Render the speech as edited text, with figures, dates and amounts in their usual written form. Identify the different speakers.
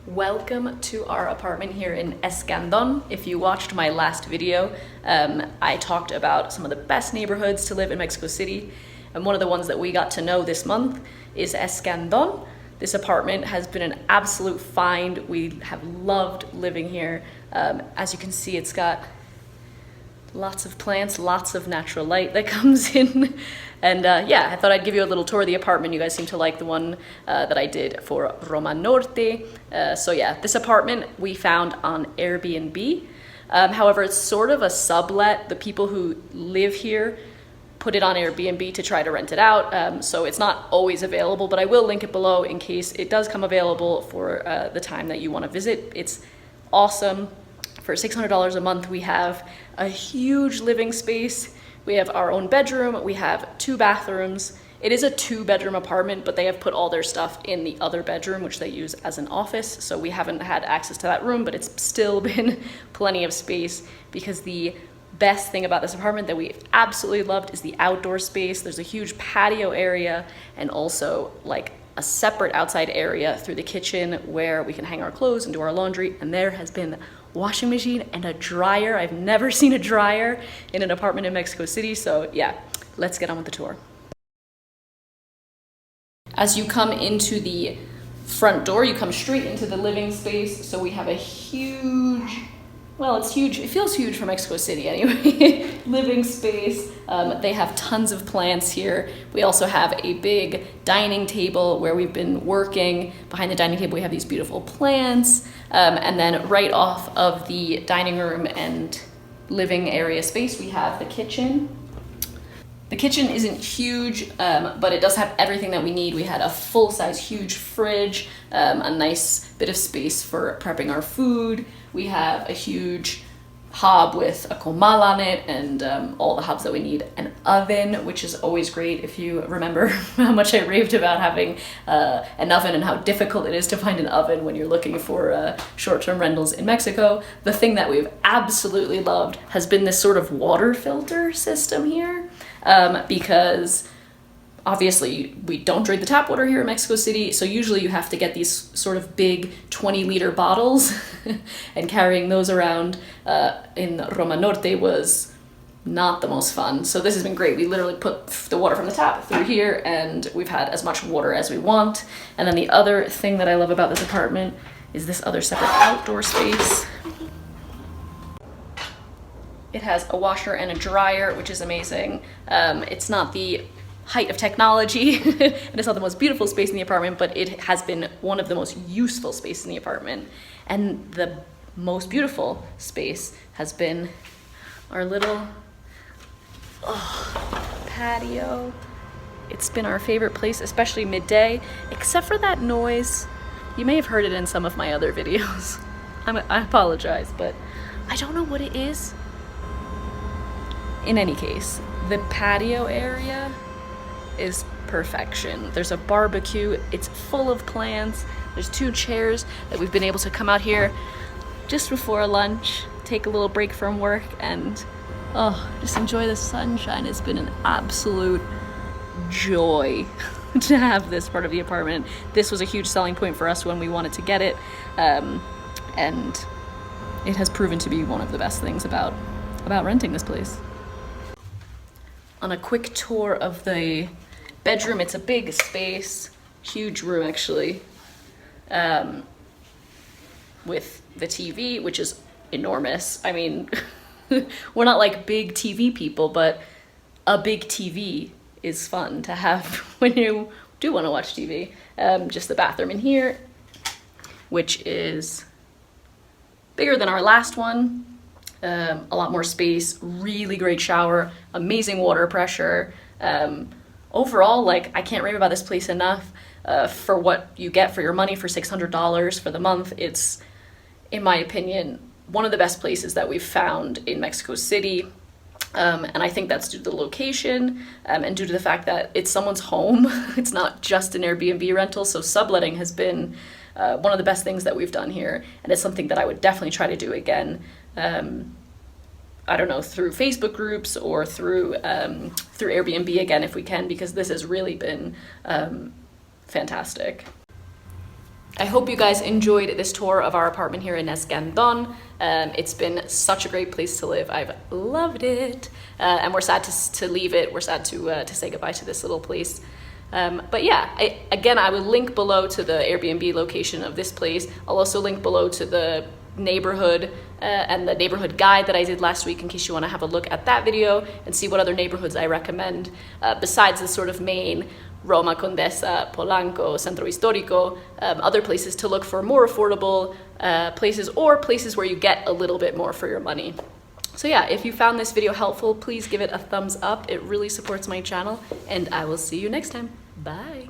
Speaker 1: Welcome to our apartment here in Escandon. If you watched my last video, I talked about some of the best neighborhoods to live in Mexico City, and one of the ones that we got to know this month is Escandon. This apartment has been an absolute find. We have loved living here. As you can see, it's got lots of plants, lots of natural light that comes in. And yeah, I thought I'd give you a little tour of the apartment. You guys seem to like the one that I did for Roma Norte. So yeah, this apartment we found on Airbnb. However, it's sort of a sublet. The people who live here put it on Airbnb to try to rent it out. So it's not always available, but I will link it below in case it does come available for the time that you want to visit. It's awesome. For $600 a month, we have a huge living space. We have our own bedroom. We have 2 bathrooms. It is a 2-bedroom apartment, but they have put all their stuff in the other bedroom, which they use as an office. So we haven't had access to that room, but it's still been plenty of space, because the best thing about this apartment that we absolutely loved is the outdoor space. There's a huge patio area and also like a separate outside area through the kitchen where we can hang our clothes and do our laundry. And there has been washing machine and a dryer. I've never seen a dryer in an apartment in Mexico City. So yeah, let's get on with the tour. As you come into the front door, you come straight into the living space. So we have a huge, well, it's huge. It feels huge for Mexico City anyway. Living space. They have tons of plants here. We also have a big dining table where we've been working. Behind the dining table, we have these beautiful plants. And then right off of the dining room and living area space, we have the kitchen. The kitchen isn't huge, but it does have everything that we need. We had a full-size huge fridge, a nice bit of space for prepping our food. We have a huge hob with a comal on it and all the hobs that we need. An oven, which is always great. If you remember how much I raved about having an oven and how difficult it is to find an oven when you're looking for short-term rentals in Mexico, the thing that we've absolutely loved has been this sort of water filter system here. Because obviously we don't drink the tap water here in Mexico City, so usually you have to get these sort of big 20-liter bottles and carrying those around in Roma Norte was not the most fun. So this has been great. We literally put the water from the tap through here and we've had as much water as we want. And then the other thing that I love about this apartment is this other separate outdoor space. It has a washer and a dryer, which is amazing. It's not the height of technology, and it's not the most beautiful space in the apartment, but it has been one of the most useful spaces in the apartment. And the most beautiful space has been our little patio. It's been our favorite place, especially midday, except for that noise. You may have heard it in some of my other videos. I apologize, but I don't know what it is. In any case, the patio area is perfection. There's a barbecue, it's full of plants, there's 2 chairs that we've been able to come out here just before lunch, take a little break from work, and just enjoy the sunshine. It's been an absolute joy to have this part of the apartment. This was a huge selling point for us when we wanted to get it, and it has proven to be one of the best things about renting this place. On a quick tour of the bedroom, it's a big space, huge room actually, with the TV, which is enormous. I mean, we're not like big TV people, but a big TV is fun to have when you do want to watch TV. Just the bathroom in here, which is bigger than our last one. A lot more space, really great shower, amazing water pressure. Overall, like, I can't rave about this place enough. For what you get for your money for $600 for the month, it's, in my opinion, one of the best places that we've found in Mexico City. And I think that's due to the location and due to the fact that it's someone's home. It's not just an Airbnb rental, so subletting has been one of the best things that we've done here, and it's something that I would definitely try to do again. I don't know, through Facebook groups or through Airbnb again if we can, because this has really been fantastic. I hope you guys enjoyed this tour of our apartment here in Escandon. It's been such a great place to live. I've loved it. And we're sad to leave it. We're sad to say goodbye to this little place. But yeah, I will link below to the Airbnb location of this place. I'll also link below to the neighborhood and the neighborhood guide that I did last week in case you want to have a look at that video and see what other neighborhoods I recommend besides the sort of main Roma, Condesa, Polanco, Centro Histórico, other places to look for more affordable places or places where you get a little bit more for your money. So yeah, if you found this video helpful, please give it a thumbs up. It really supports my channel, and I will see you next time. Bye.